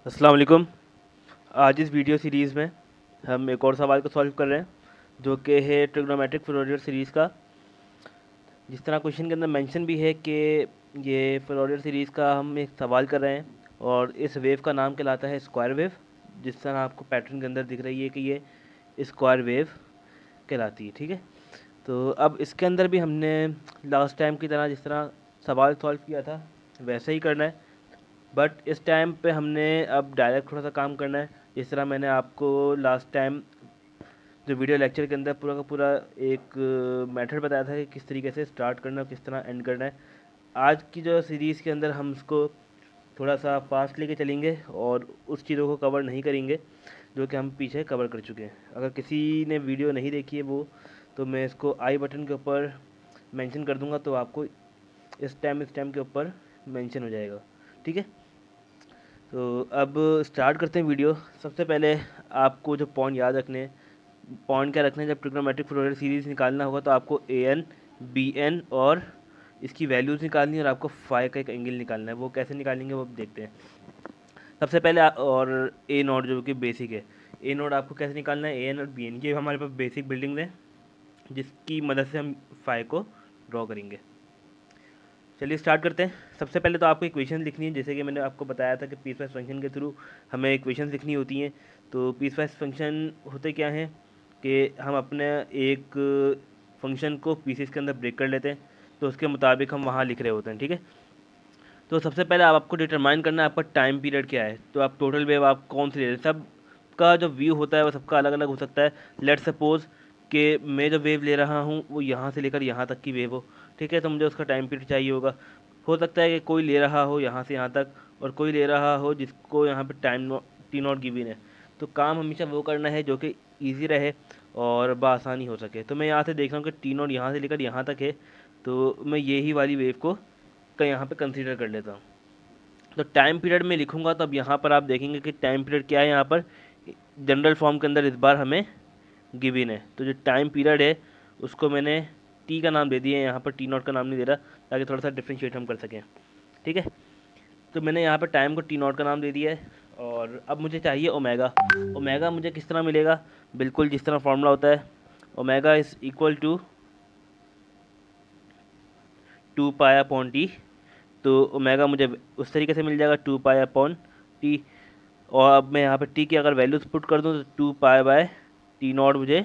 अस्सलाम वालेकुम। आज इस वीडियो सीरीज़ में हम एक और सवाल को सॉल्व कर रहे हैं जो कि है ट्रिग्नोमेट्रिक फ्लोरियर सीरीज़ का। जिस तरह क्वेश्चन के अंदर मेंशन भी है कि ये फ्लोरियर सीरीज़ का हम एक सवाल कर रहे हैं और इस वेव का नाम कहलाता है स्क्वायर वेव। जिस तरह आपको पैटर्न के अंदर दिख रही है कि ये स्क्वायर वेव कहलाती है। ठीक है, तो अब इसके अंदर भी हमने लास्ट टाइम की तरह जिस तरह सवाल सॉल्व किया था वैसे ही करना है, बट इस टाइम पे हमने अब डायरेक्ट थोड़ा सा काम करना है। जिस तरह मैंने आपको लास्ट टाइम जो वीडियो लेक्चर के अंदर पूरा का पूरा एक मेथड बताया था कि किस तरीके से स्टार्ट करना है, किस तरह एंड करना है। आज की जो सीरीज़ के अंदर हम उसको थोड़ा सा फास्ट लेके चलेंगे और उस चीज़ों को कवर नहीं करेंगे जो कि हम पीछे कवर कर चुके हैं। अगर किसी ने वीडियो नहीं देखी है वो, तो मैं इसको आई बटन के ऊपर मेंशन कर दूंगा, तो आपको इस टाइम के ऊपर मेंशन हो जाएगा। ठीक है, तो अब स्टार्ट करते हैं वीडियो। सबसे पहले आपको जो पॉइंट याद रखने हैं, पॉइंट क्या रखना है, जब ट्रिग्नोमेट्रिक फ्लोरियर सीरीज़ निकालना होगा तो आपको ए एन बी एन और इसकी वैल्यूज़ निकालनी है और आपको फाई का एक एंगल निकालना है। वो कैसे निकालेंगे वो अब देखते हैं। सबसे पहले और ए नोट जो कि बेसिक है, ए नोट आपको कैसे निकालना है, ए एन और बी एन, ये हमारे पास बेसिक बिल्डिंग है जिसकी मदद से हम फाई को ड्रॉ करेंगे। चलिए स्टार्ट करते हैं। सबसे पहले तो आपको इक्वेशन लिखनी है, जैसे कि मैंने आपको बताया था कि पीसवाइज फंक्शन के थ्रू हमें इक्वेशन लिखनी होती हैं। तो पीसवाइज फंक्शन होते क्या हैं कि हम अपने एक फंक्शन को पीसेस के अंदर ब्रेक कर लेते हैं, तो उसके मुताबिक हम वहाँ लिख रहे होते हैं। ठीक है, तो सबसे पहले आपको डिटरमाइन करना है आपका टाइम पीरियड क्या है। तो आप टोटल वेव आप कौन सी ले रहे हैं, सबका जो व्यू होता है वो सबका अलग अलग हो सकता है। लेट्स सपोज कि मैं जो वेव ले रहा हूँ वो यहाँ से लेकर यहाँ तक की वेव हो। ठीक है, तो मुझे उसका टाइम पीरियड चाहिए होगा। हो सकता है कि कोई ले रहा हो यहाँ से यहाँ तक और कोई ले रहा हो जिसको यहाँ पे टाइम टी नॉट गिवन है। तो काम हमेशा वो करना है जो कि ईजी रहे और बआसानी हो सके। तो मैं यहाँ से देख रहा हूँ कि टी नॉट यहाँ से लेकर यहाँ तक है, तो मैं यही वाली वेव को यहाँ पे कंसीडर कर लेता हूँ। तो टाइम पीरियड में लिखूंगा, तो अब यहाँ पर आप देखेंगे कि टाइम पीरियड क्या है। यहाँ पर जनरल फॉर्म के अंदर इस बार हमें गिवन है, तो जो टाइम पीरियड है उसको मैंने टी का नाम दे दिया है, यहाँ पर टी नॉट का नाम नहीं दे रहा ताकि थोड़ा सा डिफ्रेंशिएट हम कर सकें। ठीक है, तो मैंने यहाँ पर टाइम को टी नॉट का नाम दे दिया है और अब मुझे चाहिए ओमेगा। ओमेगा मुझे किस तरह मिलेगा, बिल्कुल जिस तरह फॉर्मूला होता है, omega is equal to 2 pi upon t. तो ओमेगा मुझे उस तरीके से मिल जाएगा 2 पाई अपॉन टी। और अब मैं यहाँ पर टी की अगर वैल्यूज पुट कर दूँ तो 2 पाई/टी नॉट मुझे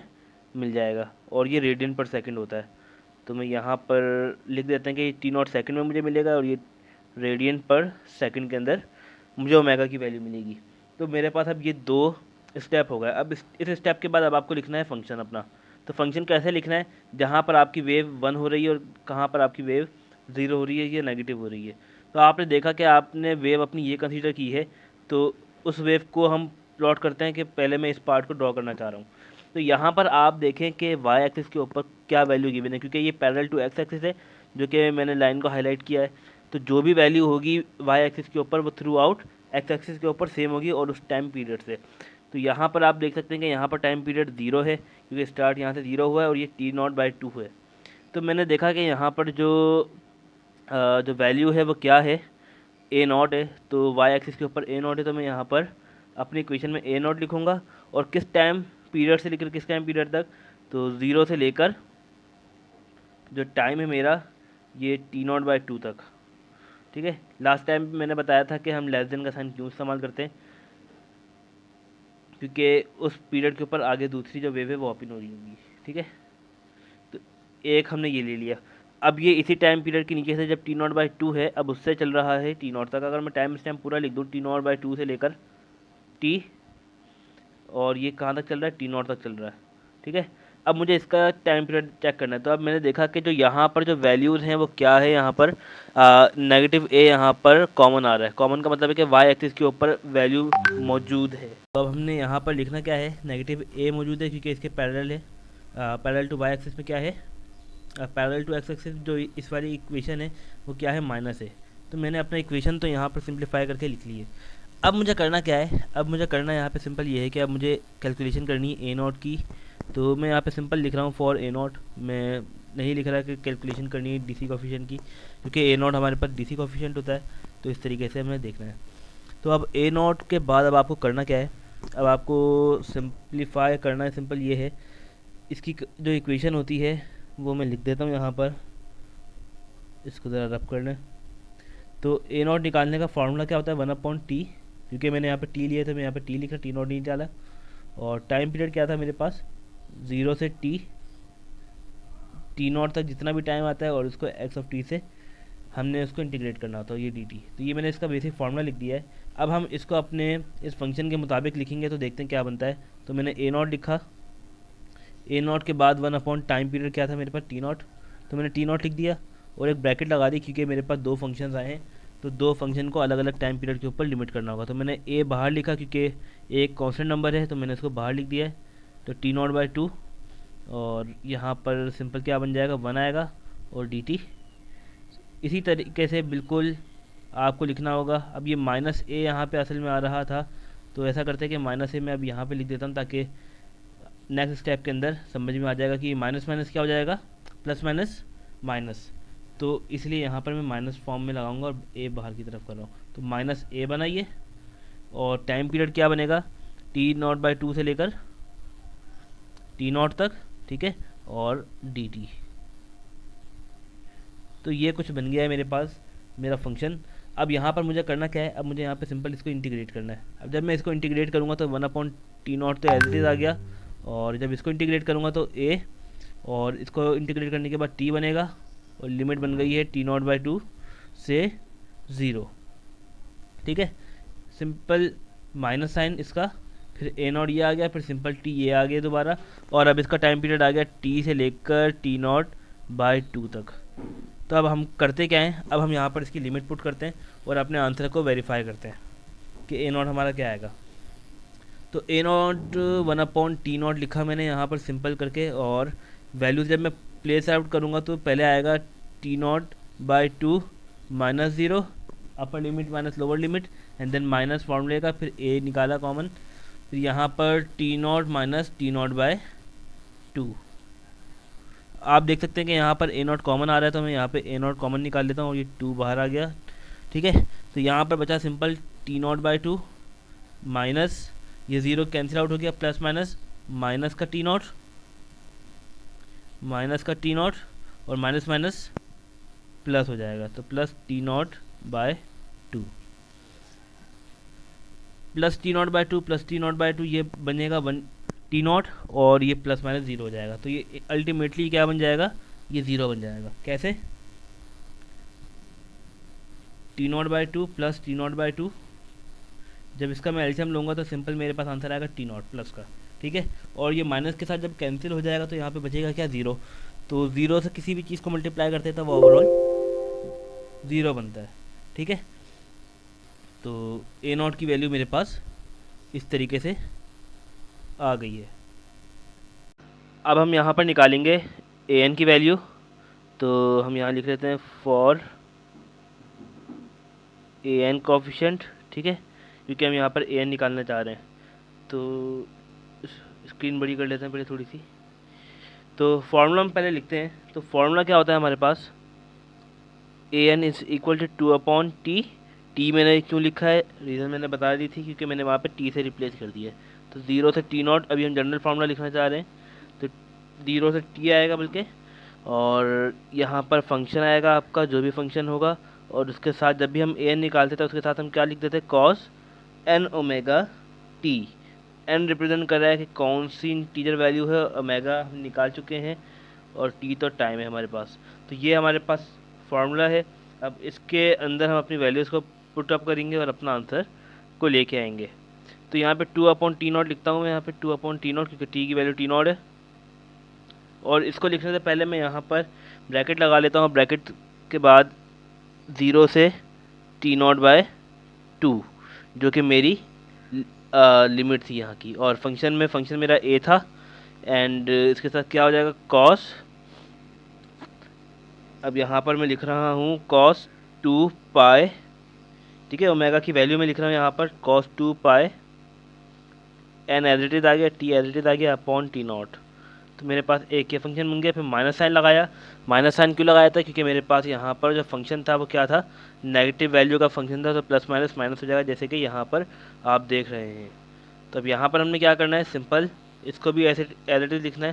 मिल जाएगा और ये रेडियन पर सेकंड होता है। तो मैं यहाँ पर लिख देते हैं कि टी नॉट सेकंड में मुझे मिलेगा और ये रेडियन पर सेकंड के अंदर मुझे ओमेगा की वैल्यू मिलेगी। तो मेरे पास अब ये दो स्टेप हो गए। अब इस स्टेप के बाद अब आपको लिखना है फंक्शन अपना। तो फंक्शन कैसे लिखना है, जहाँ पर आपकी वेव 1 हो रही है और कहाँ पर आपकी वेव 0 हो रही है या नेगेटिव हो रही है। तो आपने देखा कि आपने वेव अपनी ये कंसीडर की है, तो उस वेव को हम प्लॉट करते हैं कि पहले मैं इस पार्ट को ड्रॉ करना चाह रहा हूँ। तो यहाँ पर आप देखें कि वाई एक्सिस के ऊपर क्या वैल्यू गिवन है, क्योंकि ये पैरेलल टू एक्स एक्सिस है जो कि मैंने लाइन को हाईलाइट किया है। तो जो भी वैल्यू होगी वाई एक्सिस के ऊपर वो थ्रू आउट एक्स एक्सिस के ऊपर सेम होगी और उस टाइम पीरियड से। तो यहाँ पर आप देख सकते हैं कि यहाँ पर टाइम पीरियड 0 है क्योंकि स्टार्ट यहाँ से 0 हुआ है और ये T0/2 है। तो मैंने देखा कि यहाँ पर जो वैल्यू है वो क्या है, ए नॉट है। तो वाई एक्सिस के ऊपर ए नॉट है, तो मैं यहाँ पर अपनी इक्वेशन में ए नॉट लिखूँगा और किस टाइम पीरियड से लेकर किस टाइम पीरियड तक, तो 0 से लेकर जो टाइम है मेरा ये T0/2 तक। ठीक है, लास्ट टाइम मैंने बताया था कि हम लेस देन का साइन क्यों इस्तेमाल करते हैं, क्योंकि उस पीरियड के ऊपर आगे दूसरी जो वेव है वो ओपन हो रही होगी। ठीक है, तो एक हमने ये ले लिया। अब ये इसी टाइम पीरियड के नीचे से जब T0/2 है, अब उससे चल रहा है T0 तक। अगर मैं टाइम स्टैम्प पूरा लिख दूँ T0/2 से लेकर T, और ये कहाँ तक चल रहा है, T0 तक चल रहा है। ठीक है, अब मुझे इसका टाइम पीरियड चेक करना है। तो अब मैंने देखा कि जो यहाँ पर जो वैल्यूज़ हैं वो क्या है, यहाँ पर नेगेटिव ए यहाँ पर कॉमन आ रहा है। कॉमन का मतलब है कि वाई एक्सिस के ऊपर वैल्यू मौजूद है। तो अब हमने यहाँ पर लिखना क्या है, नेगेटिव ए मौजूद है क्योंकि इसके पैरेलल है। पैरेलल टू वाई एक्सिस में क्या है, पैरेलल टू एक्स एक्सिस जो इस वाली इक्वेशन है वो क्या है, माइनस है। तो मैंने अपना इक्वेशन तो यहाँ पर सिंप्लीफाई करके लिख ली है। अब मुझे करना क्या है, अब मुझे करना यहाँ पे सिंपल ये है कि अब मुझे कैलकुलेशन करनी है ए नॉट की। तो मैं यहाँ पे सिंपल लिख रहा हूँ फॉर ए नॉट। मैं नहीं लिख रहा कि कैलकुलेशन करनी है डीसी कोफिशिएंट की, क्योंकि ए नॉट हमारे पास डीसी कोफिशिएंट होता है। तो इस तरीके से हमें देखना है। तो अब ए नॉट के बाद अब आपको करना क्या है, अब आपको सिंप्लीफाई करना है। सिंपल ये है, इसकी जो इक्वेशन होती है वो मैं लिख देता हूँ यहाँ पर, इसको ज़रा रब कर लें। तो ए नॉट निकालने का फार्मूला क्या होता है, 1/t, क्योंकि मैंने यहाँ पे टी लिया था, मैं यहाँ पे टी लिखा, टी नॉट नहीं डाला। और टाइम पीरियड क्या था मेरे पास, 0 से टी नॉट तक जितना भी टाइम आता है, और उसको एक्स ऑफ टी से हमने उसको इंटीग्रेट करना होता है, ये डी टी। तो ये मैंने इसका बेसिक फार्मूला लिख दिया है। अब हम इसको अपने इस फंक्शन के मुताबिक लिखेंगे तो देखते हैं क्या बनता है। तो मैंने ए नॉट लिखा, ए नॉट के बाद 1 टाइम पीरियड क्या था मेरे पास, टी नॉट, तो मैंने टी नॉट लिख दिया और एक ब्रैकेट लगा दी, क्योंकि मेरे पास दो फंक्शंस आए हैं तो दो फंक्शन को अलग अलग टाइम पीरियड के ऊपर लिमिट करना होगा। तो मैंने ए बाहर लिखा, क्योंकि एक कांस्टेंट नंबर है तो मैंने इसको बाहर लिख दिया है। तो टी नॉट बाई 2, और यहाँ पर सिंपल क्या बन जाएगा, 1 आएगा, और डी टी। इसी तरीके से बिल्कुल आपको लिखना होगा। अब ये माइनस ए यहाँ पे असल में आ रहा था, तो ऐसा करते हैं कि माइनस ए मैं अब यहाँ पे लिख देता हूँ, ताकि नेक्स्ट स्टेप के अंदर समझ में आ जाएगा कि माइनस माइनस क्या हो जाएगा, प्लस माइनस माइनस। तो इसलिए यहाँ पर मैं माइनस फॉर्म में लगाऊंगा और ए बाहर की तरफ कर रहा हूँ। तो माइनस ए बनाइए, और टाइम पीरियड क्या बनेगा, टी नॉट बाई 2 से लेकर टी नॉट तक, ठीक है, और डी टी। तो ये कुछ बन गया है मेरे पास मेरा फंक्शन। अब यहाँ पर मुझे करना क्या है, अब मुझे यहाँ पे सिंपल इसको इंटीग्रेट करना है। अब जब मैं इसको इंटीग्रेट करूँगा तो 1/t0 तो एज इट इज़ आ गया, और जब इसको इंटीग्रेट करूँगा तो a, और इसको इंटीग्रेट करने के बाद t बनेगा, और लिमिट बन गई है t0/2 से 0, ठीक है। सिंपल माइनस साइन इसका, फिर a नॉट ये आ गया, फिर सिंपल t ये आ गया दोबारा, और अब इसका टाइम पीरियड आ गया t से लेकर t0/2 तक। तो अब हम करते क्या हैं, अब हम यहाँ पर इसकी लिमिट पुट करते हैं और अपने आंसर को वेरीफाई करते हैं कि ए नॉट हमारा क्या आएगा। तो ए नॉट 1/t0 लिखा मैंने यहाँ पर सिंपल करके, और वैल्यूज जब मैं प्लेस आउट करूँगा तो पहले आएगा t0/2 minus 0, upper limit minus lower limit, and then minus फॉर्मूले का, फिर ए निकाला कॉमन, फिर यहाँ पर t0 माइनस t0/2। आप देख सकते हैं कि यहाँ पर ए नॉट कॉमन आ रहा है, तो मैं यहाँ पे ए नॉट कॉमन निकाल लेता हूँ, और ये 2 बाहर आ गया, ठीक है। तो यहाँ पर बचा सिंपल t0/2 माइनस ये 0 कैंसिल आउट हो गया, प्लस माइनस माइनस का t0, माइनस का t0, और माइनस माइनस प्लस हो जाएगा, तो plus t0/2, plus t0/2 plus t0/2, ये बनेगा t0, और ये प्लस माइनस 0 हो जाएगा। तो ये अल्टीमेटली क्या बन जाएगा, ये 0 बन जाएगा। कैसे, t0/2 प्लस t0/2, जब इसका मैं एलसीएम लूँगा तो सिंपल मेरे पास आंसर आएगा t0 प्लस का, ठीक है। और ये माइनस के साथ जब कैंसिल हो जाएगा तो यहाँ पे बचेगा क्या, 0। तो 0 से किसी भी चीज़ को मल्टीप्लाई करते हैं तो वो ओवरऑल 0 बनता है, ठीक है। तो ए नॉट की वैल्यू मेरे पास इस तरीके से आ गई है। अब हम यहाँ पर निकालेंगे ए एन की वैल्यू। तो हम यहाँ लिख लेते हैं फॉर ए एन कोफिशेंट, ठीक है, क्योंकि हम यहाँ पर ए एन निकालना चाह रहे हैं। तो स्क्रीन बड़ी कर लेते हैं पहले थोड़ी सी। तो फार्मूला हम पहले लिखते हैं। तो फार्मूला क्या होता है हमारे पास, A N is equal to 2/t। T मैंने क्यों लिखा है, रीज़न मैंने बता दी थी, क्योंकि मैंने वहाँ पे टी से रिप्लेस कर दिया है। तो 0 से t0, अभी हम जनरल फार्मूला लिखना चाह रहे हैं, तो 0 से t आएगा बल्कि, और यहाँ पर फंक्शन आएगा आपका जो भी फंक्शन होगा, और उसके साथ जब भी हम ए एन निकालते थे उसके साथ हम क्या लिख देते, cos n omega t. N represent कर रहा है कि कौन सी इंटीजर वैल्यू है, ओमेगा हम निकाल चुके हैं, और टी तो टाइम है हमारे पास। तो ये हमारे पास फार्मूला है। अब इसके अंदर हम अपनी वैल्यूज़ को पुट अप करेंगे और अपना आंसर को लेके आएंगे। तो यहाँ पे 2/t0 लिखता हूँ मैं, यहाँ पे 2/t0, क्योंकि t की वैल्यू t0 है। और इसको लिखने से पहले मैं यहाँ पर ब्रैकेट लगा लेता हूँ, ब्रैकेट के बाद 0 से t0/2, जो कि मेरी लिमिट थी यहाँ की, और फंक्शन में फंक्शन मेरा a था, एंड इसके साथ क्या हो जाएगा, कॉस, अब यहाँ पर मैं लिख रहा हूँ cos 2π, ठीक है, ओमेगा की वैल्यू में लिख रहा हूँ यहाँ पर cos 2π, n as it is आ गया, t एज इट इज़ आ गया, अपॉन t0। तो मेरे पास एक ये फंक्शन बन गया। फिर माइनस साइन लगाया। माइनस साइन क्यों लगाया था? क्योंकि मेरे पास यहाँ पर जो फंक्शन था वो क्या था, नेगेटिव वैल्यू का फंक्शन था, तो प्लस माइनस माइनस हो जाएगा, जैसे कि यहाँ पर आप देख रहे हैं। तो अब यहाँ पर हमने क्या करना है, सिंपल इसको भी ऐसे एज इट इज लिखना है।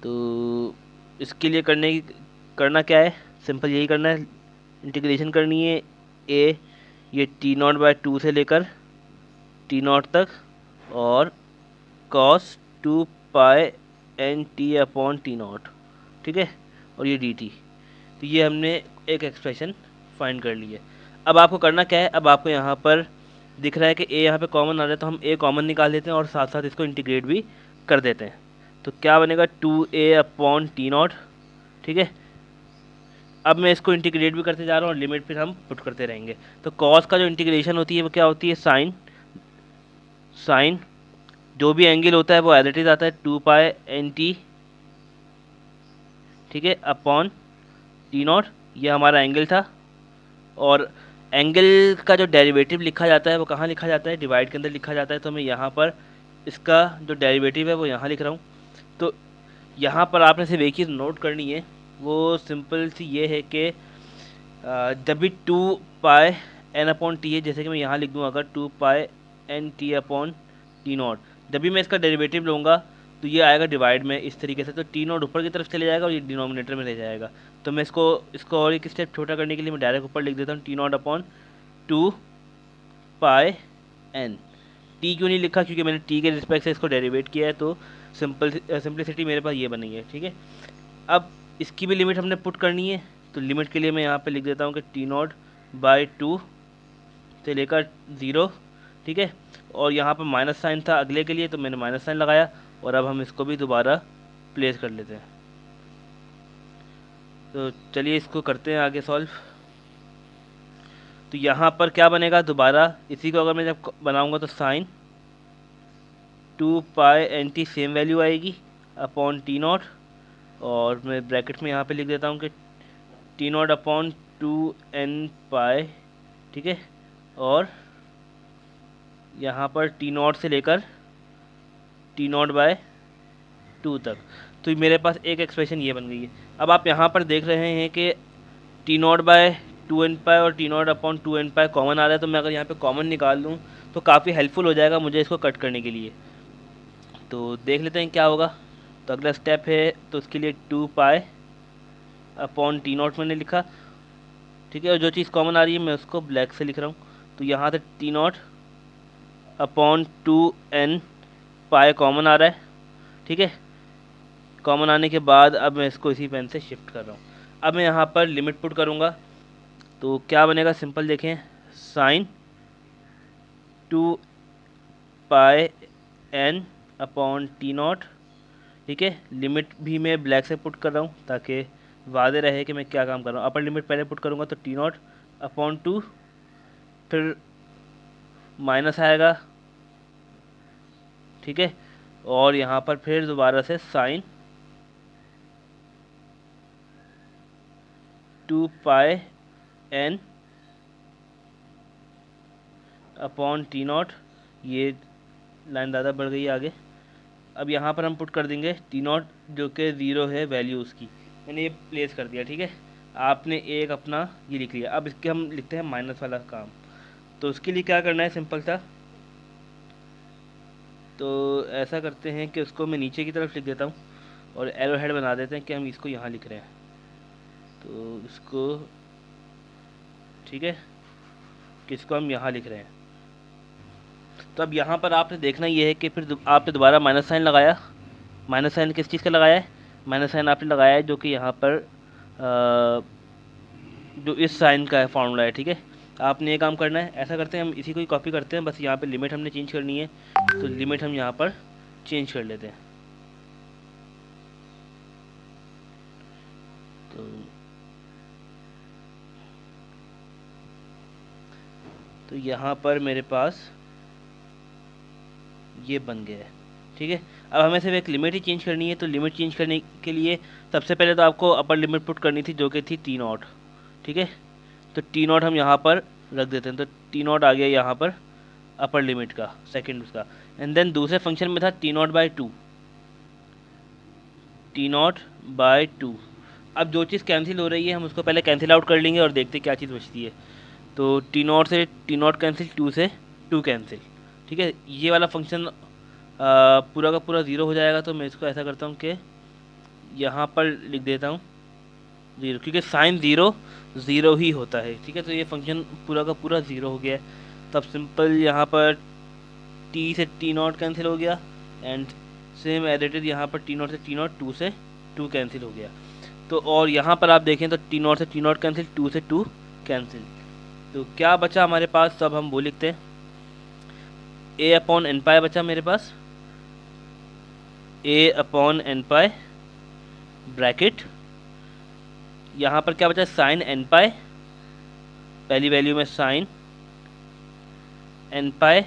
तो इसके लिए करना क्या है, सिंपल यही करना है, इंटीग्रेशन करनी है ए ये t0/2 से लेकर t0 तक, और cos 2 n t/t0, ठीक है, और ये dt। तो ये हमने एक एक्सप्रेशन फाइंड कर ली है। अब आपको करना क्या है, अब आपको यहाँ पर दिख रहा है कि a यहाँ पे कॉमन आ रहा है, तो हम a कॉमन निकाल देते हैं और साथ साथ इसको इंटीग्रेट भी कर देते हैं। तो क्या बनेगा 2a/t0, ठीक है। अब मैं इसको इंटीग्रेट भी करते जा रहा हूँ और लिमिट फिर हम पुट करते रहेंगे। तो कॉस का जो इंटीग्रेशन होती है वो क्या होती है, साइन जो भी एंगल होता है वो एज इट इज आता है 2π/nt, ठीक है, अपॉन t0। ये हमारा एंगल था। और एंगल का जो डेरिवेटिव लिखा जाता है वो कहाँ लिखा जाता है, डिवाइड के अंदर लिखा जाता है। तो मैं यहाँ पर इसका जो डेरिवेटिव है वो यहाँ लिख रहा हूँ। तो यहाँ पर आपने सिर्फ एक चीज़ नोट करनी है, वो सिंपल सी ये है कि जब भी 2πn/t है, जैसे कि मैं यहाँ लिख दूँ अगर 2πnt/t0, जब भी मैं इसका डेरिवेटिव लूँगा तो ये आएगा डिवाइड में इस तरीके से। तो t0 ऊपर की तरफ चले जाएगा और ये डिनोमिनेटर में ले जाएगा। तो मैं इसको और एक स्टेप छोटा करने के लिए मैं डायरेक्ट ऊपर लिख देता हूँ t0/2πn। टी क्यों नहीं लिखा, क्योंकि मैंने टी के रिस्पेक्ट से इसको डेरिवेट किया है, तो सिंपलिसिटी मेरे पास ये बनी है, ठीक है। अब इसकी भी लिमिट हमने पुट करनी है। तो लिमिट के लिए मैं यहाँ पे लिख देता हूँ कि t0/2 से लेकर 0, ठीक है। और यहाँ पर माइनस साइन था अगले के लिए, तो मैंने माइनस साइन लगाया। और अब हम इसको भी दोबारा प्लेस कर लेते हैं। तो चलिए इसको करते हैं आगे सॉल्व। तो यहाँ पर क्या बनेगा, दोबारा इसी को अगर मैं जब बनाऊँगा तो साइन 2π/nt सेम वैल्यू आएगी अपॉन t0। और मैं ब्रैकेट में यहाँ पे लिख देता हूँ कि t0/2n π, ठीक है। और यहाँ पर t0 से लेकर t0/2 तक। तो मेरे पास एक एक्सप्रेशन ये बन गई है। अब आप यहाँ पर देख रहे हैं कि t0/2n π और t0/2n π कॉमन आ रहा है। तो मैं अगर यहाँ पे कॉमन निकाल लूँ तो काफ़ी हेल्पफुल हो जाएगा मुझे इसको कट करने के लिए। तो देख लेते हैं क्या होगा। तो अगला स्टेप है, तो उसके लिए 2π/t0 मैंने लिखा, ठीक है। और जो चीज़ कॉमन आ रही है मैं उसको ब्लैक से लिख रहा हूँ। तो यहाँ से t0/2n π कॉमन आ रहा है, ठीक है। कॉमन आने के बाद अब मैं इसको इसी पेन से शिफ्ट कर रहा हूँ। अब मैं यहाँ पर लिमिट पुट करूँगा तो क्या बनेगा, सिंपल देखें, साइन 2πn/t0, ठीक है। लिमिट भी मैं ब्लैक से पुट कर रहा हूँ ताकि वादे रहे कि मैं क्या काम कर रहा हूँ। अपर लिमिट पहले पुट करूँगा तो t0/2, फिर माइनस आएगा, ठीक है। और यहाँ पर फिर दोबारा से साइन 2πn/t0, ये लाइन ज़्यादा बढ़ गई आगे। अब यहाँ पर हम पुट कर देंगे t0 जो कि 0 है वैल्यू उसकी, मैंने ये प्लेस कर दिया, ठीक है। आपने एक अपना ये लिख लिया। अब इसके हम लिखते हैं माइनस वाला काम। तो उसके लिए क्या करना है, सिंपल था। तो ऐसा करते हैं कि उसको मैं नीचे की तरफ लिख देता हूँ और एरो हेड बना देते हैं कि हम इसको यहाँ लिख रहे हैं। तो इसको, ठीक है, कि इसको हम यहाँ लिख रहे हैं। तो अब यहाँ पर आपने देखना ये है कि फिर आपने दोबारा माइनस साइन लगाया। माइनस साइन किस चीज़ का लगाया है, माइनस साइन आपने लगाया है जो कि यहाँ पर जो इस साइन का है फॉर्मूला है, ठीक है। आपने ये काम करना है। ऐसा करते हैं, हम इसी को ही कॉपी करते हैं, बस यहाँ पे लिमिट हमने चेंज करनी है। तो लिमिट हम यहाँ पर चेंज कर लेते हैं। तो यहाँ पर मेरे पास ये बन गया है, ठीक है। अब हमें सिर्फ एक लिमिट ही चेंज करनी है। तो लिमिट चेंज करने के लिए सबसे पहले तो आपको अपर लिमिट पुट करनी थी जो कि थी t0, ठीक है। तो t0 हम यहाँ पर रख देते हैं। तो t0 आ गया यहाँ पर अपर लिमिट का, सेकंड उसका। एंड देन दूसरे फंक्शन में था T not by two, T not by two. अब जो चीज़ कैंसिल हो रही है हम उसको पहले कैंसिल आउट कर लेंगे और देखते क्या चीज़ बचती है। तो टी नॉट से टी नॉट कैंसिल, टू से टू कैंसिल, ठीक है। ये वाला फंक्शन पूरा का पूरा ज़ीरो हो जाएगा। तो मैं इसको ऐसा करता हूँ कि यहाँ पर लिख देता हूँ ज़ीरो, क्योंकि साइन ज़ीरो ज़ीरो ही होता है, ठीक है। तो ये फंक्शन पूरा का पूरा ज़ीरो हो गया है। तब सिंपल यहाँ पर टी से टी नॉट कैंसिल हो गया and same as it is यहाँ पर टी नॉट से टी नॉट, टू से टू कैंसिल हो गया। तो और यहाँ पर आप देखें तो टी नॉट से टी नॉट कैंसिल, टू से टू कैंसिल। तो क्या बचा हमारे पास, तब हम वो लिखते हैं ए अपॉन एन पाई बचा मेरे पास, ए अपॉन एन पाई ब्रैकेट, यहाँ पर क्या बचा साइन एन पाई, पहली वैल्यू में साइन एन पाई,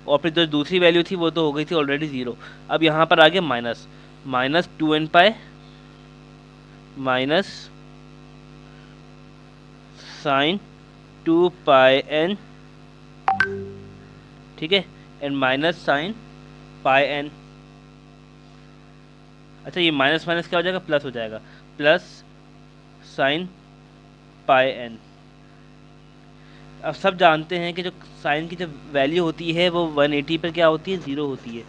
और फिर जो दूसरी वैल्यू थी वो तो हो गई थी ऑलरेडी ज़ीरो। अब यहाँ पर आ गया minus, minus two n pi minus sine two pi n, ठीक है, and minus sine pi n. अच्छा, ये माइनस माइनस क्या हो जाएगा, प्लस हो जाएगा, प्लस साइन पाई एन। अब सब जानते हैं कि जो साइन की जो वैल्यू होती है वो 180 पर क्या होती है, ज़ीरो होती है।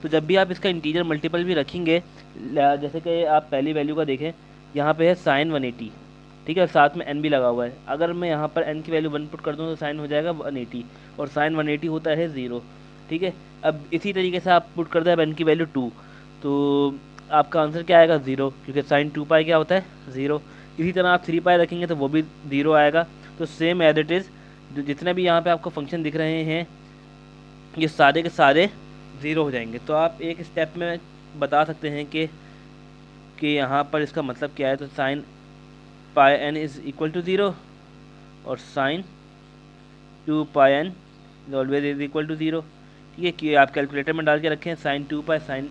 तो जब भी आप इसका इंटीजर मल्टीपल भी रखेंगे, जैसे कि आप पहली वैल्यू का देखें, यहाँ पे है साइन 180, ठीक है, साथ में एन भी लगा हुआ है। अगर मैं यहाँ पर एन की वैल्यू 1 पुट कर दूँ तो साइन हो जाएगा 180, और साइन 180 होता है ज़ीरो, ठीक है। अब इसी तरीके से आप पुट कर दें एन की वैल्यू 2, तो आपका आंसर क्या आएगा, ज़ीरो, क्योंकि साइन 2 पाई क्या होता है, ज़ीरो। इसी तरह आप 3 पाई रखेंगे तो वो भी ज़ीरो आएगा। तो सेम एज इट इज़ जो जितने भी यहाँ पे आपको फंक्शन दिख रहे हैं ये सारे के सारे ज़ीरो हो जाएंगे। तो आप एक स्टेप में बता सकते हैं कि यहाँ पर इसका मतलब क्या है। तो sine pi n is equal to zero और sine two pi n is always is equal to zero, ठीक है। कि आप कैलकुलेटर में डाल के रखें साइन 2 पाई, साइन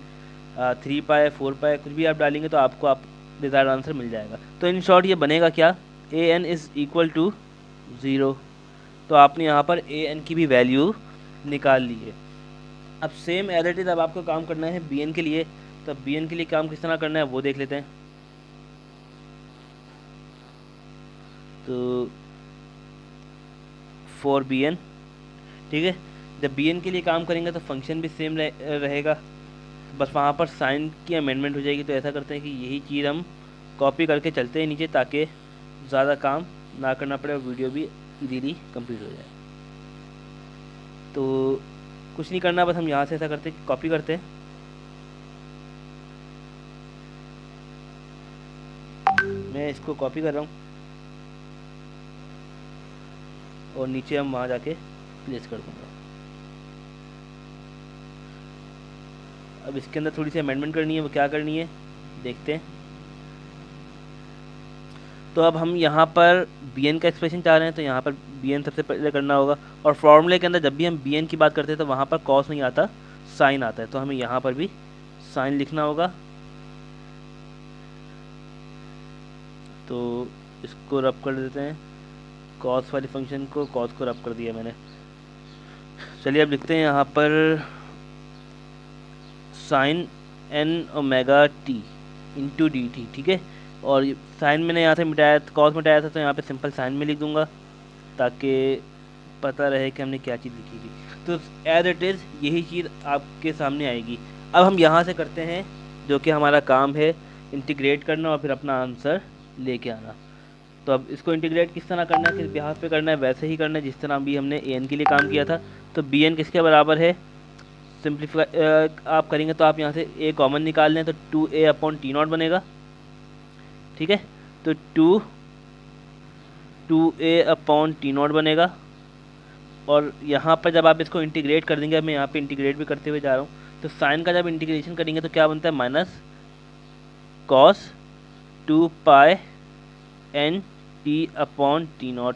3 पाई, 4 पाई, कुछ भी आप डालेंगे तो आपको आप डिज़ायर्ड आंसर मिल जाएगा। तो इन शॉर्ट ये बनेगा क्या, a n is equal to zero. तो आपने यहाँ पर ए एन की भी वैल्यू निकाल ली है। अब सेम एज इट इज़ अब आपको काम करना है बी एन के लिए। तो बी एन के लिए काम किस तरह करना है वो देख लेते हैं। तो फॉर बी एन, ठीक है, जब बी एन के लिए काम करेंगे तो फंक्शन भी सेम रहेगा, बस वहाँ पर साइन की अमेंडमेंट हो जाएगी। तो ऐसा करते हैं कि यही चीज़ हम कॉपी करके चलते हैं नीचे, ताकि ज़्यादा काम ना करना पड़े और वीडियो भी इजीली कंप्लीट हो जाए। तो कुछ नहीं करना, बस हम यहाँ से ऐसा करते हैं, कॉपी करते हैं, मैं इसको कॉपी कर रहा हूँ और नीचे हम वहाँ जाके प्लेस कर दूँगा। अब इसके अंदर थोड़ी सी अमेंडमेंट करनी है, वो क्या करनी है देखते हैं। तो अब हम यहाँ पर बी एन का एक्सप्रेशन चाह रहे हैं, तो यहाँ पर बी एन सबसे पहले करना होगा। और फॉर्मूले के अंदर जब भी हम बी एन की बात करते हैं तो वहाँ पर कॉस नहीं आता, साइन आता है। तो हमें यहाँ पर भी साइन लिखना होगा। तो इसको रब कर देते हैं, कॉस वाले फंक्शन को, कॉस को रब कर दिया मैंने। चलिए अब लिखते हैं यहाँ पर sine n omega t into d t, ठीक है। और साइन मैंने यहाँ से मिटाया, कॉस मिटाया था, तो यहाँ पे सिंपल साइन में लिख दूंगा ताकि पता रहे कि हमने क्या चीज़ लिखी थी। तो एज इट इज़ यही चीज़ आपके सामने आएगी। अब हम यहाँ से करते हैं जो कि हमारा काम है, इंटीग्रेट करना और फिर अपना आंसर लेके आना। तो अब इसको इंटीग्रेट किस तरह करना है, किस बिहाफ पे करना है, वैसे ही करना है जिस तरह भी हमने ए एन के लिए काम किया था। तो बी एन किसके बराबर है, सिंप्लीफाई आप करेंगे तो आप यहाँ से ए कॉमन निकाल लें तो 2a अपॉन टी नॉट बनेगा, ठीक है। तो 2a अपॉन टी नॉट बनेगा। और यहाँ पर जब आप इसको इंटीग्रेट कर देंगे, मैं यहाँ पे इंटीग्रेट भी करते हुए जा रहा हूँ, तो साइन का जब इंटीग्रेशन करेंगे तो क्या बनता है, minus cos 2 pi n t upon t nought,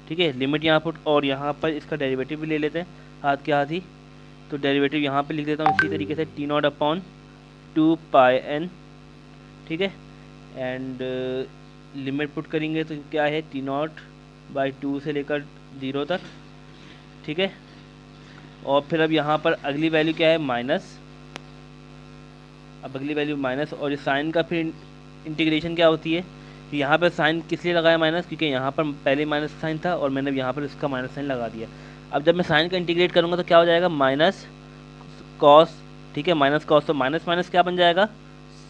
ठीक है। लिमिट यहाँ पर, और यहाँ पर इसका डेरिवेटिव भी ले लेते हैं हाथ के हाथ ही। तो डेरिवेटिव यहाँ पे लिख देता हूँ इसी तरीके से, t nought upon 2 pi n, ठीक है। एंड लिमिट पुट करेंगे तो क्या है, टी नॉट बाई 2 से लेकर 0 तक, ठीक है। और फिर अब यहाँ पर अगली वैल्यू क्या है, माइनस। अब अगली वैल्यू माइनस, और इस साइन का फिर इंटीग्रेशन क्या होती है, कि यहाँ पर साइन किस लिए लगाया माइनस, क्योंकि यहाँ पर पहले माइनस साइन था और मैंने यहाँ पर इसका माइनस साइन लगा दिया। अब जब मैं साइन का इंटीग्रेट करूँगा तो क्या हो जाएगा, माइनस कॉस, ठीक है, माइनस कॉस, तो माइनस माइनस क्या बन जाएगा,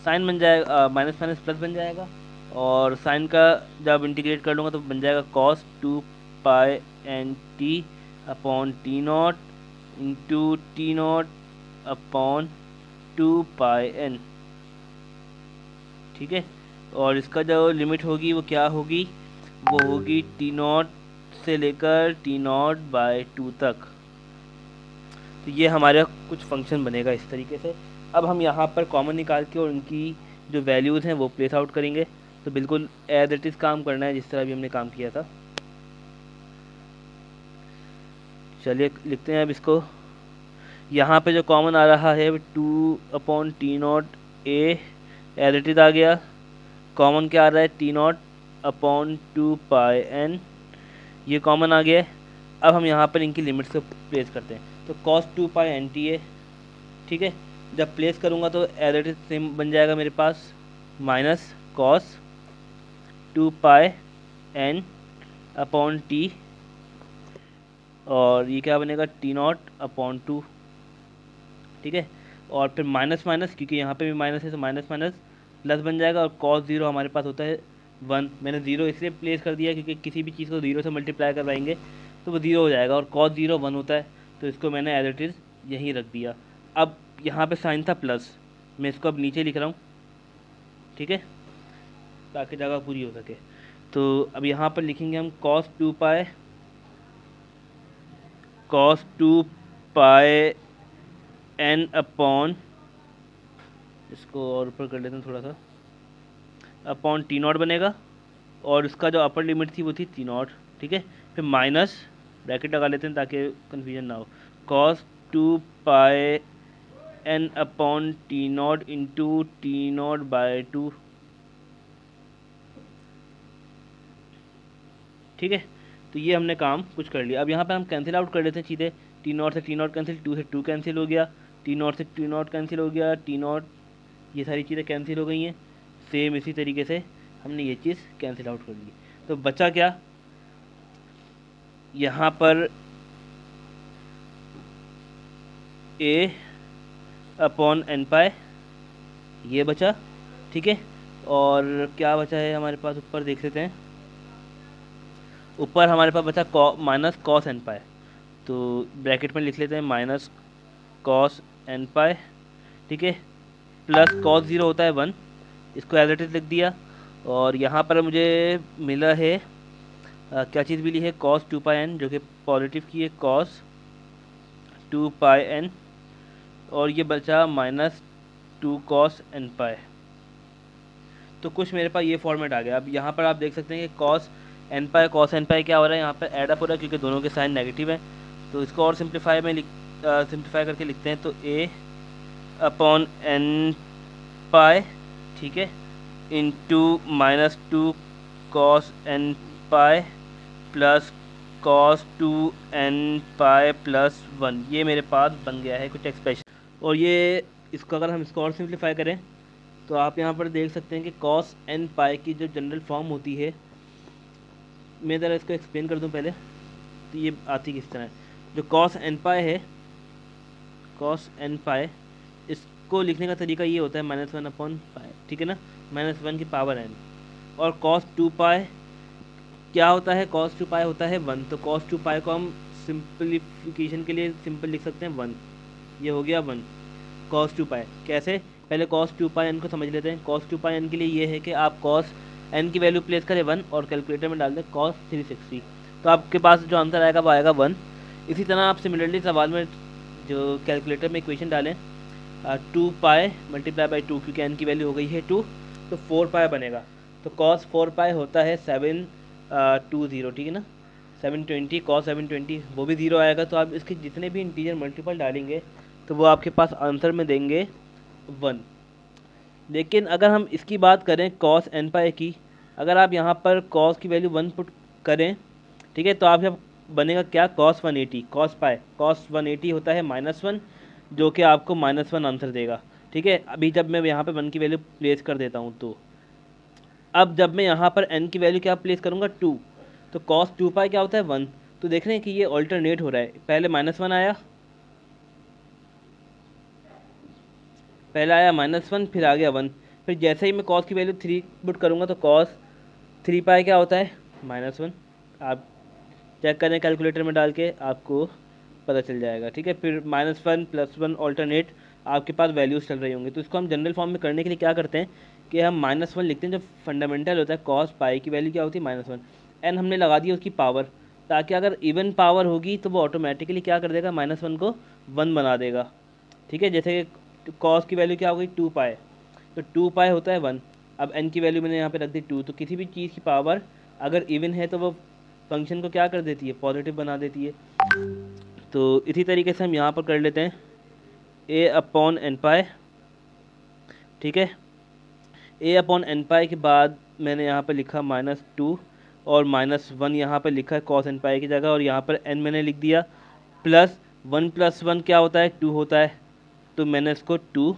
साइन बन जाएगा, माइनस माइनस प्लस बन जाएगा। और साइन का जब इंटीग्रेट कर लूँगा तो बन जाएगा cos 2 pi n t upon t nought into t nought upon 2 pi n, ठीक है। और इसका जो लिमिट होगी वो क्या होगी, वो होगी टी नॉट से लेकर टी नॉट बाई 2 तक। तो ये हमारा कुछ फंक्शन बनेगा इस तरीके से। अब हम यहाँ पर कॉमन निकाल के और उनकी जो वैल्यूज़ हैं वो प्लेस आउट करेंगे। तो बिल्कुल एज इट इज़ काम करना है जिस तरह भी हमने काम किया था। चलिए लिखते हैं अब इसको। यहाँ पे जो कॉमन आ रहा है 2/T0 a as it is आ गया। कॉमन क्या आ रहा है, T0/2 पाई n, ये कॉमन आ गया है। अब हम यहाँ पर इनकी लिमिट्स को प्लेस करते हैं। तो cos 2 पाई एन टी है, ठीक है। जब प्लेस करूँगा तो एज इट इज सेम बन जाएगा मेरे पास, minus cos 2 pi N upon T, और ये क्या बनेगा T0/2, ठीक है। और फिर माइनस माइनस, क्योंकि यहाँ पे भी माइनस है तो माइनस माइनस प्लस बन जाएगा। और cos 0 हमारे पास होता है 1, मैंने 0 इसलिए प्लेस कर दिया क्योंकि किसी भी चीज़ को 0 से मल्टीप्लाई करवाएंगे तो वो 0 हो जाएगा। और cos 0 1 होता है, तो इसको मैंने एज इट इज़ यहीं रख दिया। अब यहाँ पे साइन था प्लस, मैं इसको अब नीचे लिख रहा हूँ, ठीक है, ताकि जगह पूरी हो सके। तो अब यहाँ पर लिखेंगे हम cos 2 पाई n अपॉन, इसको और ऊपर कर लेते हैं थोड़ा सा, अपॉन T0 बनेगा। और उसका जो अपर लिमिट थी वो थी T0, ठीक है। फिर माइनस ब्रैकेट लगा लेते हैं ताकि कन्फ्यूजन ना हो, cos 2 पाई n upon T0 into T0/2, ठीक है। तो ये हमने काम कुछ कर लिया। अब यहाँ पे हम कैंसिल आउट कर लेते हैं सीधे, T0 से T0 कैंसिल, 2 से 2 कैंसिल हो गया, T0 से T0 कैंसिल हो गया, T0, ये सारी चीज़ें कैंसिल हो गई हैं। सेम इसी तरीके से हमने ये चीज़ कैंसिल आउट कर ली। तो बचा क्या, यहाँ पर a अपॉन n पाई, ये बचा, ठीक है। और क्या बचा है हमारे पास, ऊपर देख लेते हैं। ऊपर हमारे पास बचा माइनस कॉस n पाई, तो ब्रैकेट में लिख लेते हैं माइनस कॉस n पाई, ठीक है, प्लस कॉस 0 होता है 1, इसको एज इट इज लिख दिया। और यहाँ पर मुझे मिला है क्या चीज़ मिली है, cos 2 पाई n, जो कि पॉजिटिव की है, cos 2 पाई n, और ये बचा माइनस 2 cos n पाई। तो कुछ मेरे पास ये फॉर्मेट आ गया। अब यहाँ पर आप देख सकते हैं कि cos n पाई क्या हो रहा है, यहाँ पर एड अप हो रहा है क्योंकि दोनों के साइन नेगेटिव हैं। तो इसको और सिंप्लीफाई करके लिखते हैं, तो a अपॉन n पाई, ठीक है, into minus 2 cos n pi plus cos 2 n pi plus 1, ये मेरे पास बन गया है कुछ एक्सप्रेशन। और ये इसको अगर हम इसको और सिंप्लीफाई करें तो आप यहाँ पर देख सकते हैं कि cos n पाई की जो जनरल फॉर्म होती है, मैं ज़रा इसको एक्सप्लेन कर दूँ पहले। तो ये आती किस तरह है, जो cos n पाई है, cos n पाई, इसको लिखने का तरीका ये होता है -1 अपॉन पाई, ठीक है ना, -1 की पावर n। और cos 2 पाई क्या होता है, cos 2 पाई होता है 1, तो cos 2 पाई को हम सिंपलीफिकेशन के लिए सिंपल लिख सकते हैं 1, ये हो गया 1 cos 2 पाई। कैसे, पहले cos 2 पाई n को समझ लेते हैं। cos 2 पाई n के लिए ये है कि आप cos n की वैल्यू प्लेस करें 1 और कैलकुलेटर में डाल दें cos 360, तो आपके पास जो आंसर आएगा वो आएगा 1। इसी तरह आप सिमिलरली सवाल में जो कैलकुलेटर में इक्वेशन डालें 2 पाई मल्टीप्लाई बाई 2, क्योंकि n की वैल्यू हो गई है 2, तो 4 पाई बनेगा। तो cos 4 पाई होता है 720, ठीक है ना, 720 cos 720, वो भी 0 आएगा। तो आप इसके जितने भी इंटीजर मल्टीपल डालेंगे तो वो आपके पास आंसर में देंगे 1। लेकिन अगर हम इसकी बात करें cos n पाई की, अगर आप यहाँ पर cos की वैल्यू 1 पुट करें, ठीक है, तो आप जब बनेगा क्या, cos 180, cos 180 होता है -1, जो कि आपको -1 आंसर देगा। ठीक है, अभी जब मैं यहाँ पे 1 की वैल्यू प्लेस कर देता हूँ, तो अब जब मैं यहाँ पर n की वैल्यू क्या प्लेस करूँगा, 2, तो cos 2 पाई क्या होता है, 1। तो देख रहे हैं कि ये ऑल्टरनेट हो रहा है, पहले -1 आया, -1, फिर आ गया 1। फिर जैसे ही मैं cos की वैल्यू 3 पुट करूँगा तो cos 3 पाई क्या होता है, -1। आप चेक करें कैलकुलेटर में डाल के, आपको पता चल जाएगा। ठीक है, फिर -1 +1 ऑल्टरनेट आपके पास वैल्यूज़ चल रही होंगी। तो इसको हम जनरल फॉर्म में करने के लिए क्या करते हैं कि हम -1 लिखते हैं, जो फंडामेंटल होता है cos पाई की वैल्यू क्या होती है, -1। एन हमने लगा दी उसकी पावर, ताकि अगर इवन पावर होगी तो वो ऑटोमेटिकली क्या कर देगा, -1 को 1 बना देगा। ठीक है, जैसे कॉस की वैल्यू क्या हो गई, 2 पाई, तो 2 पाई होता है 1। अब एन की वैल्यू मैंने यहाँ पे रख दी 2, तो किसी भी चीज़ की पावर अगर इवन है तो वो फंक्शन को क्या कर देती है, पॉजिटिव बना देती है। तो इसी तरीके से हम यहाँ पर कर लेते हैं a/n पाई। ठीक है, a/n पाई के बाद मैंने यहाँ पर लिखा -2, और -1 यहाँ पर लिखा है cos n पाई की जगह, और यहाँ पर n मैंने लिख दिया, +1 + 1 क्या होता है, 2 होता है, तो मैंने इसको 2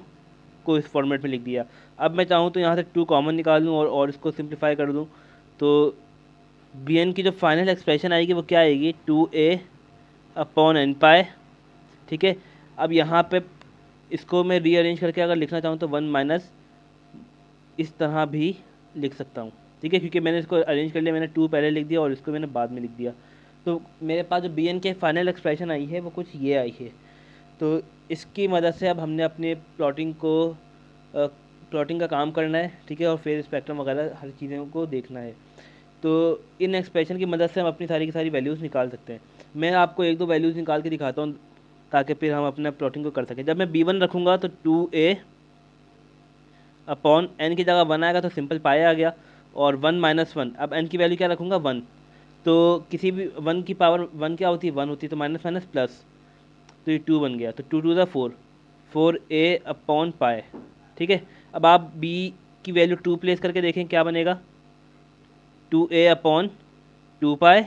को इस फॉर्मेट में लिख दिया। अब मैं चाहूँ तो यहाँ से 2 कॉमन निकाल दूँ और इसको सिंप्लीफाई कर दूँ, तो बी एन की जो फाइनल एक्सप्रेशन आएगी वो क्या आएगी, 2a/n पाई। ठीक है, अब यहाँ पे इसको मैं रीअरेंज करके अगर लिखना चाहूँ तो 1 माइनस इस तरह भी लिख सकता हूँ। ठीक है, क्योंकि मैंने इसको अरेंज कर लिया, मैंने 2 पहले लिख दिया और इसको मैंने बाद में लिख दिया। तो मेरे पास जो बी एन के फाइनल एक्सप्रेशन आई है वो कुछ ये आई है। तो इसकी मदद से अब हमने अपने प्लॉटिंग का काम करना है। ठीक है, और फिर स्पेक्ट्रम वगैरह हर चीज़ों को देखना है। तो इन एक्सप्रेशन की मदद से हम अपनी सारी की सारी वैल्यूज़ निकाल सकते हैं। मैं आपको एक दो वैल्यूज़ निकाल के दिखाता हूँ, ताकि फिर हम अपना प्लॉटिंग को कर सकें। जब मैं b1 रखूँगा तो 2a/n की जगह 1 आएगा, तो सिंपल पाई आ गया, और 1 - 1, अब n की वैल्यू क्या रखूँगा, 1। तो किसी भी 1 की पावर 1 क्या होती है, 1 होती है, तो माइनस माइनस प्लस, तो ये 2 बन गया, तो 2 2 4, 4a/पाई। ठीक है, अब आप b की वैल्यू 2 प्लेस करके देखें क्या बनेगा, 2a/2 पाई,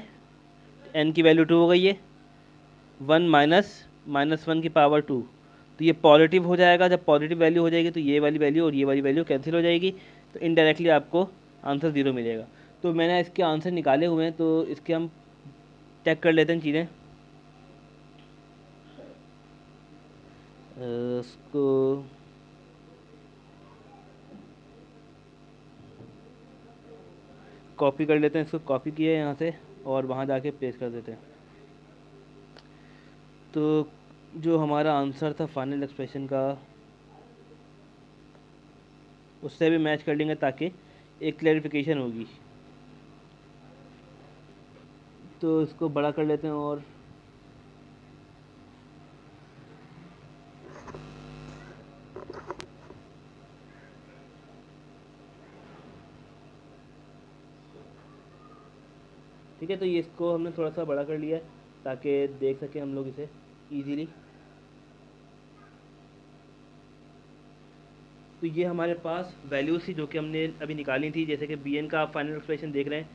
n की वैल्यू 2 हो गई है, 1 माइनस 1 की पावर 2, तो ये पॉजिटिव हो जाएगा। जब पॉजिटिव वैल्यू हो जाएगी तो ये वाली वैल्यू और ये वाली वैल्यू कैंसिल हो जाएगी, तो इनडायरेक्टली आपको आंसर 0 मिलेगा। तो मैंने इसके आंसर निकाले हुए हैं, तो इसके हम चेक कर लेते हैं चीज़ें। इसको कॉपी कर लेते हैं, इसको कॉपी किया यहाँ से और वहाँ जाके पेस्ट कर देते हैं। तो जो हमारा आंसर था फाइनल एक्सप्रेशन का, उससे भी मैच कर लेंगे ताकि एक क्लैरिफिकेशन होगी। तो इसको बड़ा कर लेते हैं, और ठीक है, तो ये इसको हमने थोड़ा सा बड़ा कर लिया है ताकि देख सकें हम लोग इसे इजीली। तो ये हमारे पास वैल्यूज थी जो कि हमने अभी निकाली थी। जैसे कि बी एन का आप फाइनल एक्सप्रेशन देख रहे हैं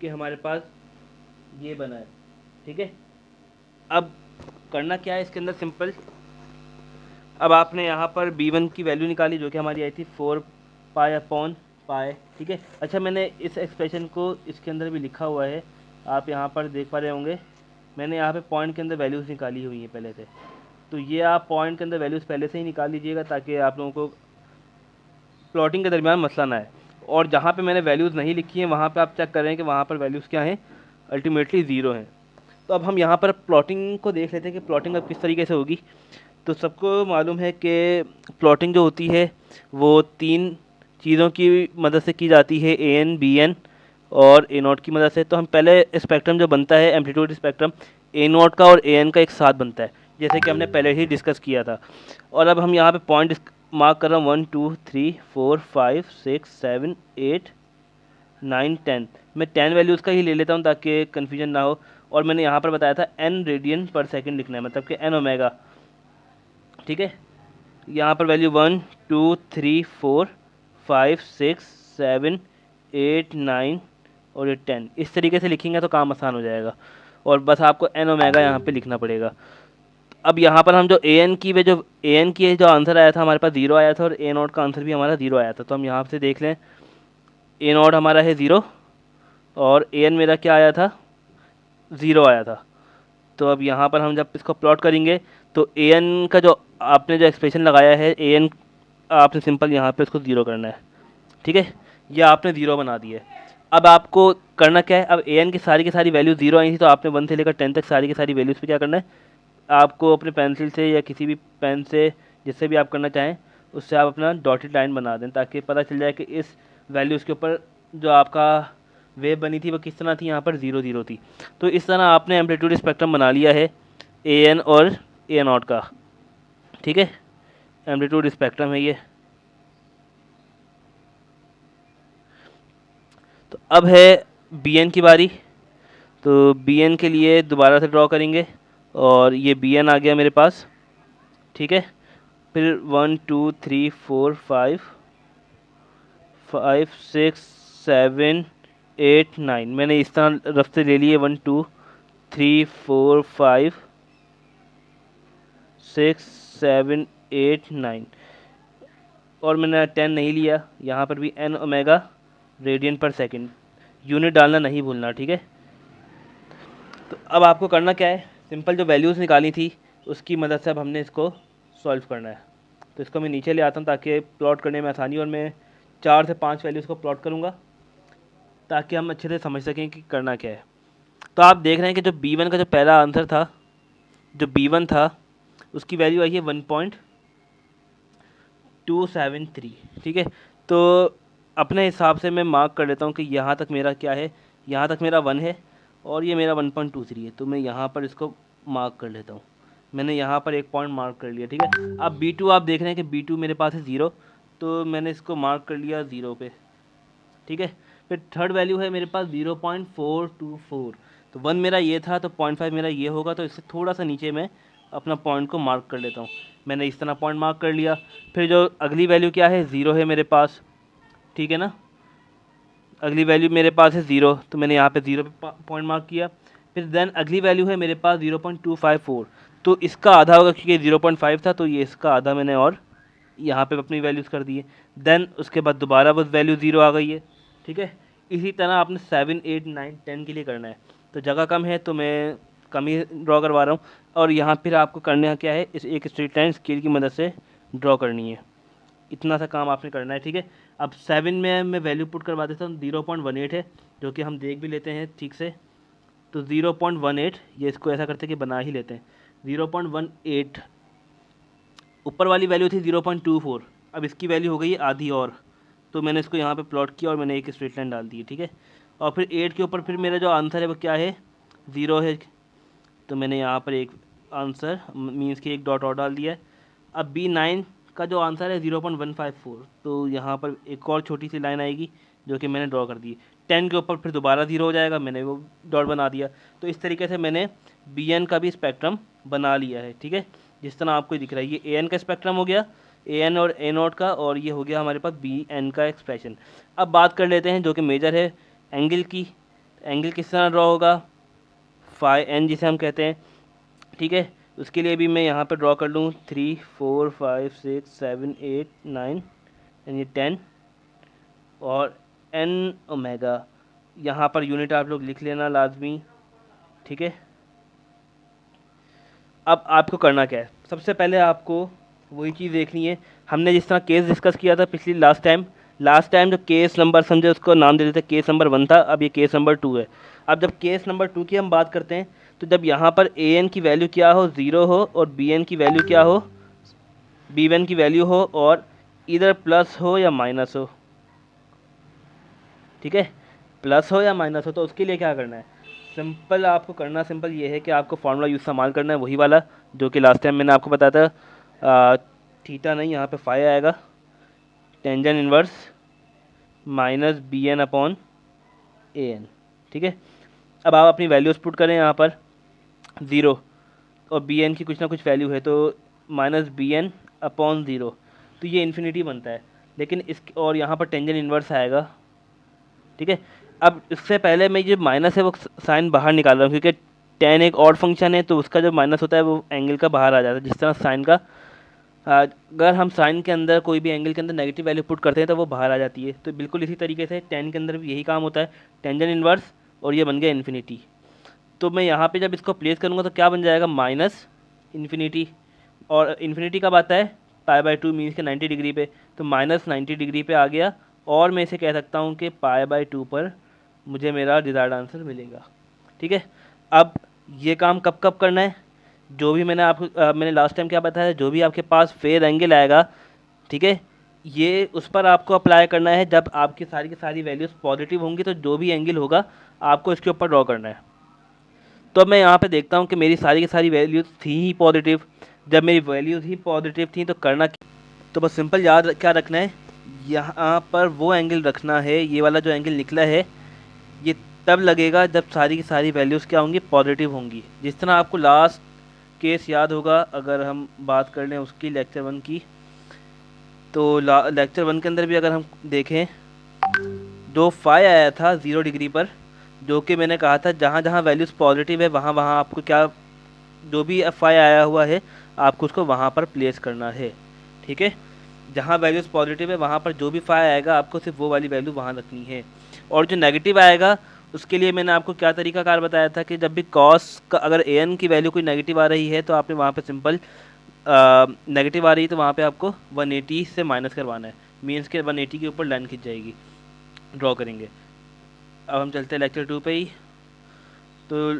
कि हमारे पास ये बना है। ठीक है, अब करना क्या है इसके अंदर, सिंपल। अब आपने यहाँ पर b1 की वैल्यू निकाली जो कि हमारी आई थी 4 पाई/पाई। ठीक है, अच्छा मैंने इस एक्सप्रेशन को इसके अंदर भी लिखा हुआ है, आप यहाँ पर देख पा रहे होंगे। मैंने यहाँ पे पॉइंट के अंदर वैल्यूज़ निकाली हुई हैं पहले से, तो ये आप पॉइंट के अंदर वैल्यूज़ पहले से ही निकाल लीजिएगा ताकि आप लोगों को प्लॉटिंग के दरमियान मसला ना है। और जहाँ पे मैंने वैल्यूज़ नहीं लिखी हैं वहाँ पे आप चेक करें कि वहाँ पर वैल्यूज़ क्या हैं, अल्टीमेटली 0 हैं। तो अब हम यहाँ पर प्लॉटिंग को देख लेते हैं कि प्लॉटिंग अब किस तरीके से होगी। तो सबको मालूम है कि प्लॉटिंग जो होती है वो 3 चीज़ों की मदद से की जाती है, ए एन, बी एन और ए नोट की मदद से। तो हम पहले स्पेक्ट्रम जो बनता है एम्पलीट्यूड स्पेक्ट्रम, ए नोट का और ए एन का एक साथ बनता है, जैसे कि हमने पहले ही डिस्कस किया था। और अब हम यहाँ पे पॉइंट मार्क कर रहा हूँ, 1 2 3 4 5 6 7 8 9 10। मैं 10 वैल्यूज़ का ही ले लेता हूँ ताकि कन्फ्यूजन ना हो। और मैंने यहाँ पर बताया था n रेडियन पर सेकंड लिखना है, मतलब कि n ओमेगा। ठीक है, यहाँ पर वैल्यू 1 2 3 4 5 6 7 8 9 और ये 10, इस तरीके से लिखेंगे तो काम आसान हो जाएगा। और बस आपको एन ओमेगा यहाँ पे लिखना पड़ेगा। अब यहाँ पर हम जो ए एन की जो आंसर आया था हमारे पास 0 आया था, और ए नॉट का आंसर भी हमारा 0 आया था। तो हम यहाँ से देख लें, ए नॉट हमारा है 0 और ए एन मेरा क्या आया था, 0 आया था। तो अब यहाँ पर हम जब इसको प्लॉट करेंगे तो ए एन का जो आपने जो एक्सप्रेशन लगाया है, ए एन आपने सिंपल यहाँ पे इसको 0 करना है, ठीक है। ये आपने 0 बना दिया है। अब आपको करना क्या है, अब ए एन की सारी वैल्यू 0 आई थी, तो आपने 1 से लेकर 10 तक सारी की सारी वैल्यूज़ पे क्या करना है, आपको अपने पेंसिल से या किसी भी पेन से, जिससे भी आप करना चाहें, उससे आप अपना डॉटेड लाइन बना दें, ताकि पता चल जाए कि इस वैल्यूज़ के ऊपर जो आपका वेव बनी थी वो किस तरह थी, यहाँ पर 0 0 थी। तो इस तरह आपने एम्पलीट्यूड स्पेक्ट्रम बना लिया है ए एन और ए नॉट का, ठीक है। एम्पलीट्यूड स्पेक्ट्रम है ये। तो अब है बी एन की बारी। तो बी एन के लिए दोबारा से ड्रॉ करेंगे, और ये बी एन आ गया मेरे पास, ठीक है। फिर 1 2 3 4 5 5 6 7 8 9 मैंने इस तरह रफ्ते ले लिए, 1 2 3 4 5 6 7 8 9, और मैंने 10 नहीं लिया। यहाँ पर भी एन ओमेगा रेडियन पर सेकंड, यूनिट डालना नहीं भूलना, ठीक है। तो अब आपको करना क्या है, सिंपल जो वैल्यूज़ निकाली थी उसकी मदद से अब हमने इसको सॉल्व करना है। तो इसको मैं नीचे ले आता हूँ ताकि प्लॉट करने में आसानी, और मैं 4 से 5 वैल्यूज़ को प्लॉट करूँगा ताकि हम अच्छे से समझ सकें कि करना क्या है। तो आप देख रहे हैं कि जो B1 का जो पहला आंसर था, जो B1 था, उसकी वैल्यू आई है 1.273, ठीक है। तो अपने हिसाब से मैं मार्क कर लेता हूँ कि यहाँ तक मेरा क्या है, यहाँ तक मेरा 1 है और ये मेरा 1.23 है। तो मैं यहाँ पर इसको मार्क कर लेता हूँ। मैंने यहाँ पर एक पॉइंट मार्क कर लिया, ठीक है। अब B2 आप देख रहे हैं कि B2 मेरे पास है 0, तो मैंने इसको मार्क कर लिया 0 पे, ठीक है। फिर थर्ड वैल्यू है मेरे पास 0.424, तो 1 मेरा ये था, तो 0.5 मेरा ये होगा, तो इससे थोड़ा सा नीचे मैं अपना पॉइंट को मार्क कर लेता हूँ। मैंने इस तरह पॉइंट मार्क कर लिया। फिर जो अगली वैल्यू क्या है, 0 है मेरे पास, ठीक है ना। अगली वैल्यू मेरे पास है 0, तो मैंने यहाँ पे 0 पे पॉइंट मार्क किया। फिर देन अगली वैल्यू है मेरे पास 0.254, तो इसका आधा होगा क्योंकि 0.5 था, तो ये इसका आधा मैंने और यहाँ पे अपनी वैल्यूज़ कर दिए। देन उसके बाद दोबारा बस वैल्यू 0 आ गई है, ठीक है। इसी तरह आपने 7 8 9 10 के लिए करना है। तो जगह कम है तो मैं कम ही ड्रॉ करवा रहा हूँ, और यहाँ फिर आपको करना क्या है, इस एक स्ट्रेट लाइन स्केल की मदद से ड्रॉ करनी है। इतना सा काम आपने करना है, ठीक है। अब 7 में मैं वैल्यू पुट करवा देता हूँ, 0.18 है, जो कि हम देख भी लेते हैं ठीक से। तो 0.18, ये इसको ऐसा करते कि बना ही लेते हैं। 0.18, ऊपर वाली वैल्यू थी 0.24, अब इसकी वैल्यू हो गई है आधी और, तो मैंने इसको यहाँ पे प्लॉट किया और मैंने एक स्ट्रेट लाइन डाल दी है, ठीक है। और फिर 8 के ऊपर फिर मेरा जो आंसर है वो क्या है, 0 है, तो मैंने यहाँ पर एक आंसर मीन्स कि एक डॉट और डाल दिया है। अब B9 का जो आंसर है 0.154, तो यहाँ पर एक और छोटी सी लाइन आएगी जो कि मैंने ड्रॉ कर दी। 10 के ऊपर फिर दोबारा 0 हो जाएगा, मैंने वो डॉट बना दिया। तो इस तरीके से मैंने BN का भी स्पेक्ट्रम बना लिया है, ठीक है। जिस तरह आपको दिख रहा है, ये AN का स्पेक्ट्रम हो गया, AN और A नॉट का, और ये हो गया हमारे पास BN का एक्सप्रेशन। अब बात कर लेते हैं जो कि मेजर है एंगल की। एंगल किस तरह ड्रॉ होगा, फाई एन जिसे हम कहते हैं, ठीक है। उसके लिए भी मैं यहाँ पर ड्रॉ कर लूँ 3 4 5 6 7 8 9 यानी 10, और एन ओमेगा यहाँ पर यूनिट आप लोग लिख लेना लाजमी, ठीक है। अब आपको करना क्या है, सबसे पहले आपको वही चीज़ देखनी है, हमने जिस तरह केस डिस्कस किया था पिछली लास्ट टाइम जो केस नंबर समझे उसको नाम दे देते, केस नंबर 1 था, अब ये केस नंबर 2 है। अब जब केस नंबर 2 की हम बात करते हैं, तो जब यहाँ पर ए एन की वैल्यू क्या हो, 0 हो, और बी एन की वैल्यू क्या हो, B1 की वैल्यू हो, और इधर प्लस हो या माइनस हो, ठीक है, प्लस हो या माइनस हो, तो उसके लिए क्या करना है, सिंपल आपको करना सिंपल ये है कि आपको फार्मूला यूज इस्तेमाल करना है, वही वाला जो कि लास्ट टाइम मैंने आपको बताया था। थीटा नहीं, यहाँ पे फाई आएगा, tangent inverse minus BN upon AN, ठीक है। अब आप अपनी वैल्यूज पुट करें यहाँ पर, 0 और BN की कुछ ना कुछ वैल्यू है, तो माइनस BN अपॉन 0, तो ये इन्फिनिटी बनता है। लेकिन इस और यहाँ पर टेंजेंट इन्वर्स आएगा, ठीक है। अब इससे पहले मैं ये माइनस है वो साइन बाहर निकाल रहा हूँ, क्योंकि tan एक ऑड फंक्शन है, तो उसका जो माइनस होता है वो एंगल का बाहर आ जाता है। जिस तरह साइन का अगर हम साइन के अंदर कोई भी एंगल के अंदर नेगेटिव वैल्यू पुट करते हैं तो वो बाहर आ जाती है, तो बिल्कुल इसी तरीके से tan के अंदर भी यही काम होता है, टेंजेंट इनवर्स, और ये बन गया इन्फिनिटी। तो मैं यहाँ पे जब इसको प्लेस करूँगा तो क्या बन जाएगा, माइनस इन्फिनिटी, और इन्फिनिटी कब आता है, π/2 मीन्स के 90 डिग्री पे, तो माइनस 90 डिग्री पे आ गया, और मैं इसे कह सकता हूँ कि π/2 पर मुझे मेरा डिज़ायर्ड आंसर मिलेगा। ठीक है, अब ये काम कब कब करना है, जो भी मैंने लास्ट टाइम क्या बताया, जो भी आपके पास फेयर एंगल आएगा, ठीक है, ये उस पर आपको अप्लाई करना है जब आपकी सारी की सारी वैल्यूज़ पॉजिटिव होंगी, तो जो भी एंगल होगा आपको इसके ऊपर ड्रॉ करना है। तो अब मैं यहाँ पे देखता हूँ कि मेरी सारी की सारी वैल्यूज़ थी ही पॉजिटिव। जब मेरी वैल्यूज़ ही पॉजिटिव थी तो करना तो बस सिंपल याद क्या रखना है, यहाँ पर वो एंगल रखना है, ये वाला जो एंगल निकला है ये तब लगेगा जब सारी की सारी वैल्यूज़ क्या होंगी, पॉजिटिव होंगी। जिस तरह आपको लास्ट केस याद होगा, अगर हम बात कर लें उसकी लेक्चर 1 की, तो लेक्चर 1 के अंदर भी अगर हम देखें, जो फाई आया था 0 डिग्री पर, जो कि मैंने कहा था जहाँ जहाँ वैल्यूज़ पॉजिटिव है वहाँ वहाँ आपको क्या, जो भी फाई आया हुआ है आपको उसको वहाँ पर प्लेस करना है। ठीक है, जहाँ वैल्यूज़ पॉजिटिव है वहाँ पर जो भी फाई आएगा आपको सिर्फ वो वाली वैल्यू वहाँ रखनी है, और जो नेगेटिव आएगा उसके लिए मैंने आपको क्या तरीकाकार बताया था कि जब भी कॉस का अगर an की वैल्यू कोई नेगेटिव आ रही है तो आपने वहाँ पे सिंपल नेगेटिव आ रही है तो वहाँ पे आपको 180 से माइनस करवाना है, मीन्स के 180 के ऊपर लाइन खिंच जाएगी, ड्रॉ करेंगे। अब हम चलते हैं लेक्चर 2 पे ही। तो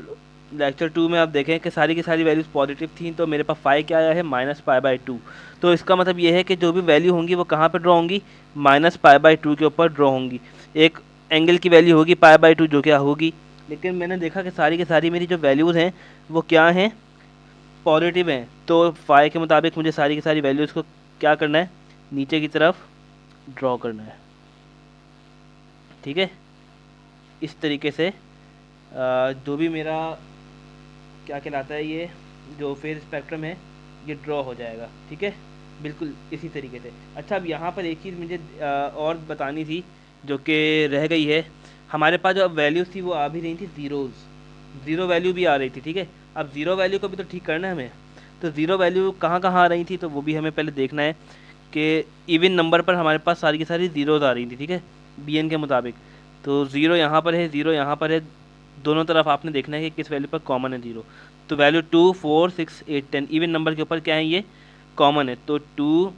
लेक्चर 2 में आप देखें कि सारी की सारी वैल्यूज़ पॉजिटिव थी, तो मेरे पास फाई क्या आया है, -π/2। तो इसका मतलब ये है कि जो भी वैल्यू होंगी वो कहाँ पे ड्रॉ होंगी, -π/2 के ऊपर ड्रॉ होंगी। एक एंगल की वैल्यू होगी π/2 जो क्या होगी, लेकिन मैंने देखा कि सारी की सारी मेरी जो वैल्यूज़ हैं वो क्या हैं, पॉजिटिव हैं। तो फाई के मुताबिक मुझे सारी की सारी वैल्यूज़ को क्या करना है, नीचे की तरफ ड्रॉ करना है। ठीक है, इस तरीके से जो भी मेरा क्या कहलाता है, ये जो फेज स्पेक्ट्रम है ये ड्रॉ हो जाएगा। ठीक है, बिल्कुल इसी तरीके से। अच्छा, अब यहाँ पर एक चीज़ मुझे और बतानी थी जो कि रह गई है। हमारे पास जो अब वैल्यूज़ थी वो आ भी रही थी ज़ीरो वैल्यू भी आ रही थी। ठीक है, अब ज़ीरो वैल्यू को भी तो ठीक करना है हमें, तो ज़ीरो वैल्यू कहाँ कहाँ आ रही थी तो वो भी हमें पहले देखना है कि इवन नंबर पर हमारे पास सारी की सारी ज़ीरोज़ आ रही थी। ठीक है, bn के मुताबिक, तो ज़ीरो यहाँ पर है, ज़ीरो यहाँ पर है, दोनों तरफ आपने देखना है कि किस वैल्यू पर कॉमन है ज़ीरो। तो वैल्यू 2, 4, 6, 8, 10 इवन नंबर के ऊपर क्या है, ये कॉमन है, तो 2,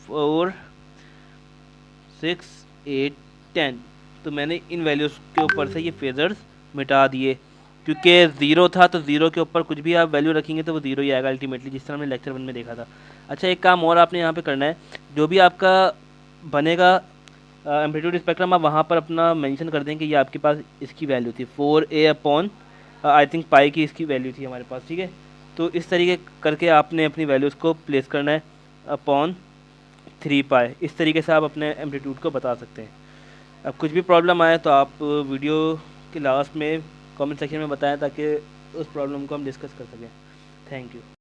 4, 6, 8, 10। तो मैंने इन वैल्यूज़ के ऊपर से ये फेजर्स मिटा दिए, क्योंकि ज़ीरो था तो ज़ीरो के ऊपर कुछ भी आप वैल्यू रखेंगे तो वो ज़ीरो ही आएगा अल्टीमेटली, जिस तरह हमने लेक्चर 1 में देखा था। अच्छा, एक काम और आपने यहाँ पे करना है, जो भी आपका बनेगा एम्पलीट्यूड स्पेक्ट्रम, आप वहाँ पर अपना मेंशन कर दें कि ये आपके पास इसकी वैल्यू थी 4a अपॉन आई थिंक पाई की इसकी वैल्यू थी हमारे पास। ठीक है, तो इस तरीके करके आपने अपनी वैल्यूज़ को प्लेस करना है अपॉन 3π। इस तरीके से आप अपने एम्पलीट्यूड को बता सकते हैं। अब कुछ भी प्रॉब्लम आए तो आप वीडियो के लास्ट में कमेंट सेक्शन में बताएं ताकि उस प्रॉब्लम को हम डिस्कस कर सकें। Thank you.